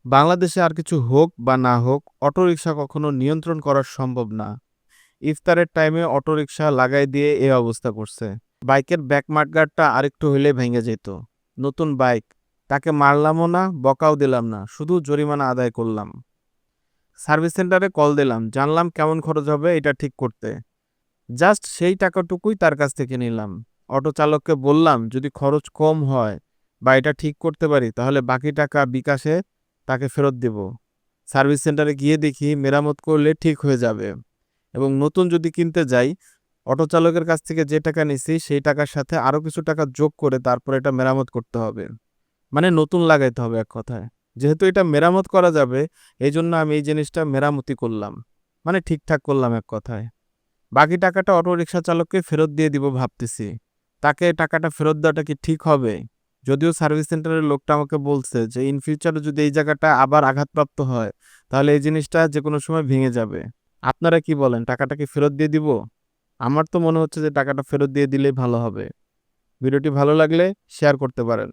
বাংলাদেশে আর কিছু হোক বা না হোক, অটোরিকশা কখনো নিয়ন্ত্রণ করা সম্ভব না। ইফতারের টাইমে অটোরিকশা লাগাই দিয়ে এই অবস্থা করছে। বাইকের ব্যাক মাডগার্ডটা আরেকটু হইলে ভেঙে যেত। নতুন বাইক, তাকে মারলামও না, বকাও দিলাম না, শুধু জরিমানা আদায় করলাম। সার্ভিস সেন্টারে কল দিলাম, জানলাম কেমন খরচ হবে এটা ঠিক করতে। জাস্ট সেই টাকাটুকুই তার কাছ থেকে নিলাম। অটো চালককে বললাম যদি খরচ কম হয় বা এটা ঠিক করতে পারি তাহলে বাকি টাকা বিকাশে তাকে ফেরত দেব। সার্ভিস সেন্টারে গিয়ে দেখি মেরামত করলে ঠিক হয়ে যাবে। এবং নতুন যদি কিনতে যাই, অটো চালকের কাছ থেকে যে টাকা নিছি সেই টাকার সাথে আরো কিছু টাকা যোগ করে তারপর এটা মেরামত করতে হবে। মানে নতুন লাগাইতে হবে এক কথায়। যেহেতু এটা মেরামত করা যাবে, এই জন্য আমি এই জিনিসটা মেরামতি করলাম, মানে ঠিকঠাক করলাম এক কথায়। বাকি টাকাটা অটো রিকশা চালককে ফেরত দিয়ে দিব ভাবতেছি। তাকে টাকাটা ফেরত দেওয়াটা কি ঠিক হবে? যদিও সার্ভিস সেন্টারের লোকটা আমাকে বলছে যে ইন ফিউচারে যদি এই জায়গাটা আবার আঘাতপ্রাপ্ত হয় তাহলে এই জিনিসটা যে কোনো সময় ভেঙে যাবে। আপনারা কি বলেন, টাকাটা কি ফেরত দিয়ে দিব? আমার তো মনে হচ্ছে যে টাকাটা ফেরত দিয়ে দিলেই ভালো হবে। ভিডিওটি ভালো লাগলে শেয়ার করতে পারেন।